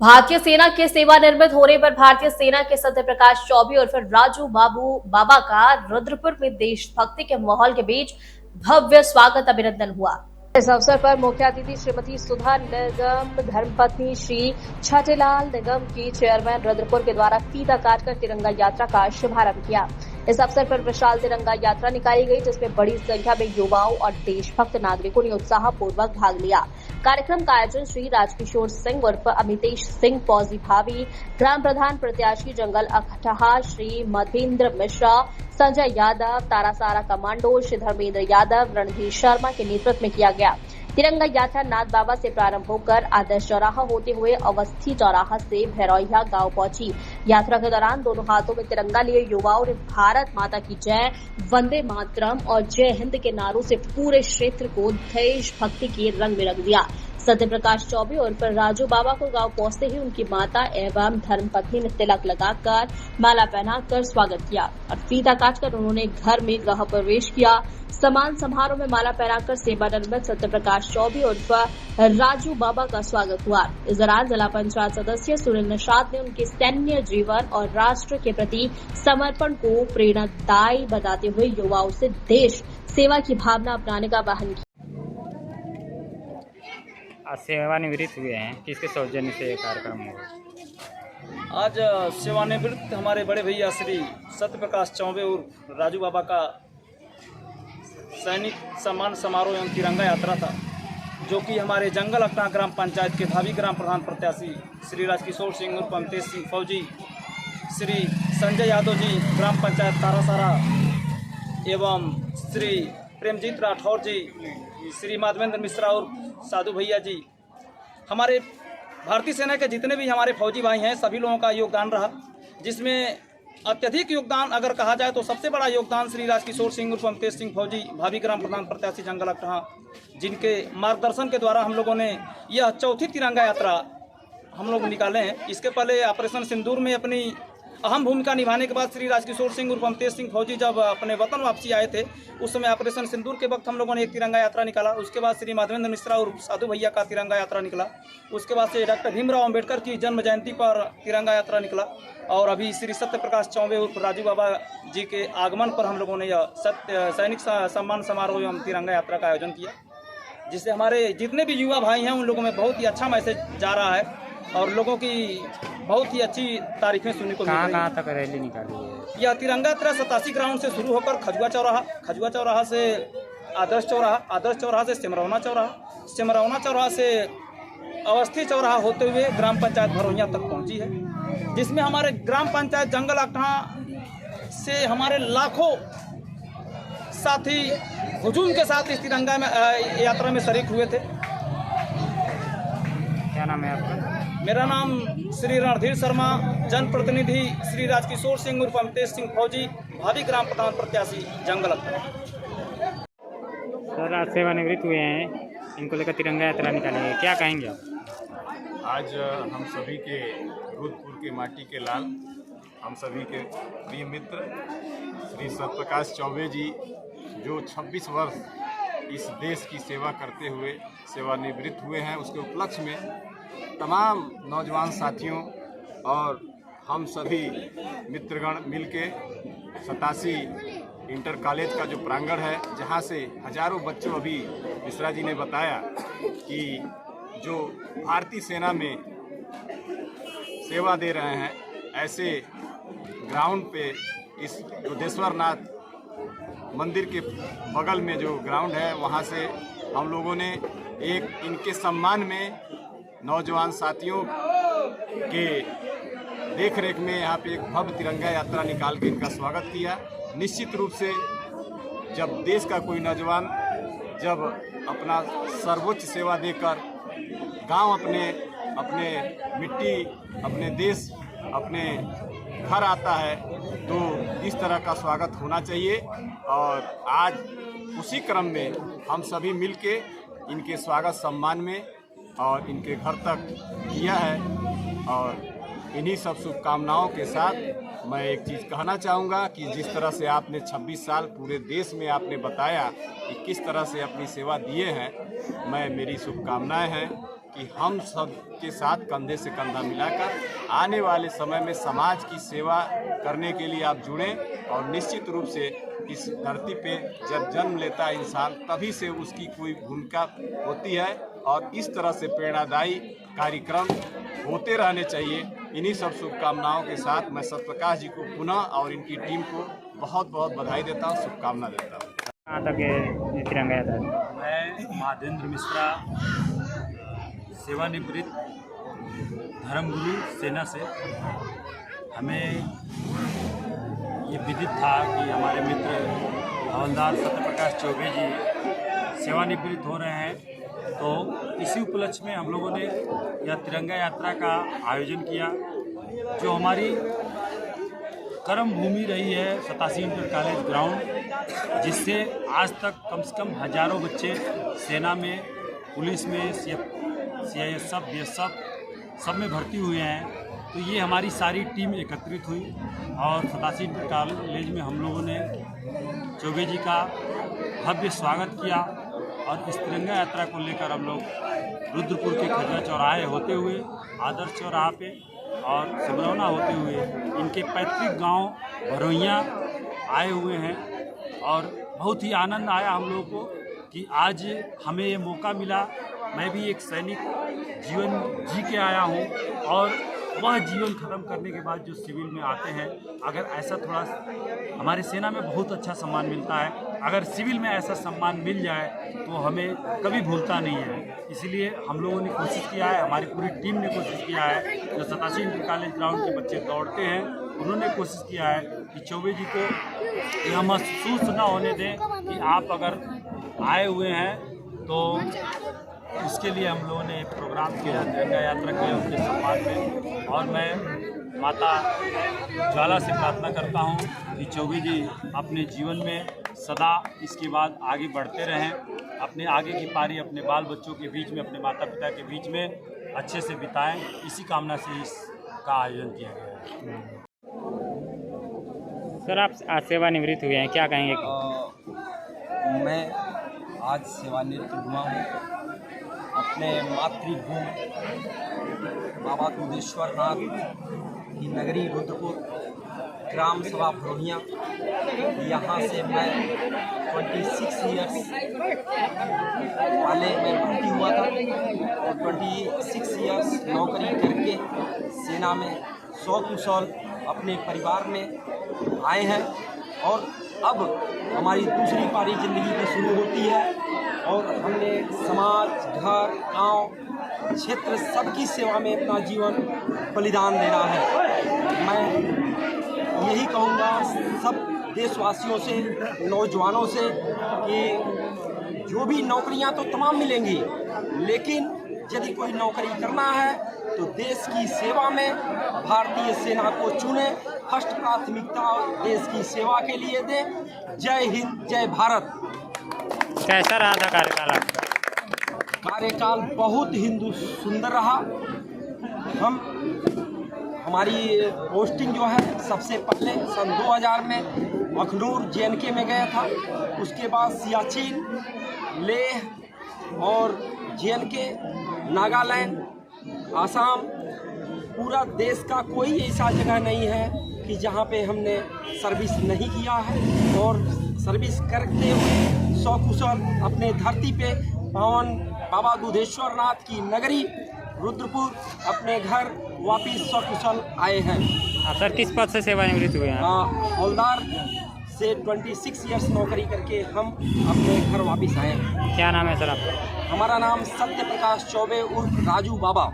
भारतीय सेना के सेवानिवृत्त होने पर भारतीय सेना के सत्य प्रकाश चौबे और फिर राजू बाबू बाबा का रुद्रपुर में देशभक्ति के माहौल के बीच भव्य स्वागत अभिनंदन हुआ। इस अवसर पर मुख्य अतिथि श्रीमती सुधा निगम धर्मपत्नी श्री छठेलाल निगम की चेयरमैन रुद्रपुर के द्वारा फीता काटकर तिरंगा यात्रा का शुभारंभ किया। इस अवसर पर विशाल तिरंगा यात्रा निकाली गई, जिसमें बड़ी संख्या में युवाओं और देशभक्त नागरिकों ने उत्साहपूर्वक भाग लिया। कार्यक्रम का आयोजन श्री राजकिशोर सिंह उर्फ अमितेश सिंह फौजी भाभी, ग्राम प्रधान प्रत्याशी जंगल अखटहा श्री मधेंद्र मिश्रा, संजय यादव, तारासारा कमांडो श्री धर्मेंद्र यादव, रणधीर शर्मा के नेतृत्व में किया गया। तिरंगा यात्रा नाथ बाबा से प्रारंभ होकर आदर्श चौराहा होते हुए अवस्थी चौराहा से भैरौया गांव पहुंची। यात्रा के दौरान दोनों हाथों में तिरंगा लिए युवाओं ने भारत माता की जय, वंदे मातरम और जय हिंद के नारों से पूरे क्षेत्र को देशभक्ति के रंग में रंग दिया। सत्य प्रकाश चौबे और फिर राजू बाबा को गांव पहुंचते ही उनकी माता एवं धर्मपत्नी ने तिलक लगाकर माला पहनाकर स्वागत किया और फीता काटकर उन्होंने घर में गृह प्रवेश किया। सम्मान समारोह में माला पहनाकर सेवानिवृत्त सत्य प्रकाश चौबे और राजू बाबा का स्वागत हुआ। इस दौरान जिला पंचायत सदस्य सुनील निषाद ने उनके सैन्य जीवन और राष्ट्र के प्रति समर्पण को प्रेरणादायी बताते हुए युवाओं से देश सेवा की भावना अपनाने का आह्वान किया। आज सेवानिवृत्त हुए हैं, किसके सौजन्य से कार्यक्रम हुआ? आज सेवानिवृत्त हमारे बड़े भैया श्री सत्य प्रकाश चौबे और राजू बाबा का सैनिक सम्मान समारोह एवं तिरंगा यात्रा था, जो कि हमारे जंगल अखटा ग्राम पंचायत के भावी ग्राम प्रधान प्रत्याशी श्री राजकिशोर सिंह उर्फ अमितेश सिंह फौजी, श्री संजय यादव जी ग्राम पंचायत तारासारा एवं श्री प्रेमजीत राठौर जी, श्री माधवेंद्र मिश्रा और साधु भैया जी, हमारे भारतीय सेना के जितने भी हमारे फौजी भाई हैं सभी लोगों का योगदान रहा, जिसमें अत्यधिक योगदान अगर कहा जाए तो सबसे बड़ा योगदान श्री राजकिशोर सिंह उर्फ अमितेश सिंह फौजी, भावी ग्राम प्रधान प्रत्याशी जंगल अखटा, जिनके मार्गदर्शन के द्वारा हम लोगों ने यह चौथी तिरंगा यात्रा हम लोग निकाले हैं। इसके पहले ऑपरेशन सिंदूर में अपनी अहम भूमिका निभाने के बाद श्री राजकिशोर सिंह उर्फ अमितेश सिंह फौजी जब अपने वतन वापसी आए थे, उस समय ऑपरेशन सिंदूर के वक्त हम लोगों ने एक तिरंगा यात्रा निकाला। उसके बाद श्री माधवेंद्र मिश्रा और साधु भैया का तिरंगा यात्रा निकला। उसके बाद से डॉक्टर भीमराव अंबेडकर की जन्म जयंती पर तिरंगा यात्रा निकला और अभी श्री सत्य प्रकाश चौबे उर्फ राजू बाबा जी के आगमन पर हम लोगों ने यह सैनिक सम्मान समारोह एवं तिरंगा यात्रा का आयोजन किया, जिससे हमारे जितने भी युवा भाई हैं उन लोगों में बहुत ही अच्छा मैसेज जा रहा है और लोगों की बहुत ही अच्छी तारीफें सुनने को मिल रही हैं। कहाँ तक रैली निकाली है? यह तिरंगा यात्रा 87 ग्राउंड से शुरू होकर खजुआ चौराहा से आदर्श चौराहा से सिमरौना चौराहा से अवस्थी चौराहा होते हुए ग्राम पंचायत भरौइया तक पहुंची है, जिसमें हमारे ग्राम पंचायत जंगल अखटा से हमारे लाखों साथी हुजूम के साथ इस तिरंगा में यात्रा में शरीक हुए थे। क्या नाम है आपका? मेरा नाम श्री रणधीर शर्मा, जनप्रतिनिधि श्री राजकिशोर सिंह उर्फ अमितेश सिंह फौजी, भावी ग्राम प्रधान प्रत्याशी जंगल अखटा। सर, आज सेवानिवृत्त हुए हैं, इनको लेकर तिरंगा यात्रा निकाली है, क्या कहेंगे आप? आज हम सभी के रुद्रपुर की माटी के लाल, हम सभी के प्रिय मित्र श्री सत्यप्रकाश चौबे जी, जो 26 वर्ष इस देश की सेवा करते हुए सेवानिवृत्त हुए हैं, उसके उपलक्ष्य में तमाम नौजवान साथियों और हम सभी मित्रगण मिलके 87 इंटर कॉलेज का जो प्रांगण है, जहां से हजारों बच्चों, अभी मिश्रा जी ने बताया कि जो भारतीय सेना में सेवा दे रहे हैं, ऐसे ग्राउंड पे इस योधेश्वर नाथ मंदिर के बगल में जो ग्राउंड है, वहां से हम लोगों ने एक इनके सम्मान में नौजवान साथियों के देखरेख में यहाँ पे एक भव्य तिरंगा यात्रा निकाल के इनका स्वागत किया। निश्चित रूप से जब देश का कोई नौजवान जब अपना सर्वोच्च सेवा देकर गांव अपने मिट्टी, अपने देश, अपने घर आता है, तो इस तरह का स्वागत होना चाहिए। और आज उसी क्रम में हम सभी मिलके इनके स्वागत सम्मान में और इनके घर तक किया है। और इन्हीं सब शुभकामनाओं के साथ मैं एक चीज़ कहना चाहूँगा कि जिस तरह से आपने 26 साल पूरे देश में आपने बताया कि किस तरह से अपनी सेवा दिए हैं, मेरी शुभकामनाएं हैं कि हम सब के साथ कंधे से कंधा मिलाकर आने वाले समय में समाज की सेवा करने के लिए आप जुड़ें। और निश्चित रूप से इस धरती पे जब जन्म लेता है इंसान, तभी से उसकी कोई भूमिका होती है और इस तरह से प्रेरणादायी कार्यक्रम होते रहने चाहिए। इन्हीं सब शुभकामनाओं के साथ मैं सत्यप्रकाश जी को पुनः और इनकी टीम को बहुत बहुत बधाई देता हूँ, शुभकामना देता हूँ। कहाँ तक ये तिरंगा यात्रा? मैं महादेंद्र मिश्रा, सेवानिवृत्त धर्मगुरु सेना से। हमें ये विदित था कि हमारे मित्र हवलदार सत्यप्रकाश चौबे जी सेवानिवृत्त हो रहे हैं, तो इसी उपलक्ष्य में हम लोगों ने यह तिरंगा यात्रा का आयोजन किया, जो हमारी कर्म भूमि रही है 87 इंटर कॉलेज ग्राउंड, जिससे आज तक कम से कम हजारों बच्चे सेना में, पुलिस में, CISF, BSF सब में भर्ती हुए हैं। तो ये हमारी सारी टीम एकत्रित हुई और 87 इंटर कॉलेज में हम लोगों ने चौबे जी का भव्य स्वागत किया। और इस तिरंगा यात्रा को लेकर हम लोग रुद्रपुर के खजरा चौराहे होते हुए आदर्श चौराहा पे और सबरौना होते हुए इनके पैतृक गांव भरोइया आए हुए हैं। और बहुत ही आनंद आया हम लोगों को कि आज हमें ये मौका मिला। मैं भी एक सैनिक जीवन जी के आया हूँ और वह जीवन ख़त्म करने के बाद जो सिविल में आते हैं, अगर ऐसा थोड़ा, हमारे सेना में बहुत अच्छा सम्मान मिलता है, अगर सिविल में ऐसा सम्मान मिल जाए तो हमें कभी भूलता नहीं है। इसलिए हम लोगों ने कोशिश किया है, हमारी पूरी टीम ने कोशिश किया है, जो 87 इंटर कॉलेज ग्राउंड के बच्चे दौड़ते हैं उन्होंने कोशिश किया है कि चौबे जी को यह महसूस न होने दें कि आप अगर आए हुए हैं। तो उसके लिए हम लोगों ने एक प्रोग्राम किया, तिरंगा यात्रा किया उनके सम्मान में। और मैं माता ज्वाला से प्रार्थना करता हूं कि चौबे जी अपने जीवन में सदा इसके बाद आगे बढ़ते रहें, अपने आगे की पारी अपने बाल बच्चों के बीच में, अपने माता पिता के बीच में अच्छे से बिताएं। इसी कामना से इसका आयोजन किया गया है। सर, आप आज सेवानिवृत्त हुए हैं, क्या कहेंगे? मैं आज सेवानिवृत्त हुआ हूँ अपने मातृभूमि बाबा दुधेश्वर नाथ की नगरी रुद्रपुर, ग्राम सभा भरोहिया। यहाँ से मैं 26 ईयर्स पहले मैं भर्ती हुआ था और 26 ईयर्स नौकरी करके सेना में सकुशल अपने परिवार में आए हैं। और अब हमारी दूसरी पारी ज़िंदगी की शुरू होती है और हमने समाज, घर, गांव, क्षेत्र सबकी सेवा में अपना जीवन बलिदान देना है। मैं यही कहूँगा सब देशवासियों से, नौजवानों से कि जो भी नौकरियां तो तमाम मिलेंगी, लेकिन यदि कोई नौकरी करना है तो देश की सेवा में भारतीय सेना को चुने, फर्स्ट प्राथमिकता देश की सेवा के लिए दें। जय हिंद, जय भारत। कैसा रहा था कार्यकाल आपका? कार्यकाल बहुत ही सुंदर रहा। हमारी पोस्टिंग जो है सबसे पहले सन 2000 में अखनूर JNK में गया था, उसके बाद सियाचिन, लेह और JNK, नागालैंड, आसाम, पूरा देश का कोई ऐसा जगह नहीं है कि जहाँ पे हमने सर्विस नहीं किया है। और सर्विस करते हुए सकुशल अपने धरती पे पावन बाबा दुधेश्वर नाथ की नगरी रुद्रपुर अपने घर वापिस सकुशल आए हैं। सर, किस पद से सेवानिवृत्त हुए हैं? हवलदार से 26 ईयर्स नौकरी करके हम अपने घर वापिस आए हैं। क्या नाम है सर आपका? हमारा नाम सत्यप्रकाश चौबे उर्फ राजू बाबा।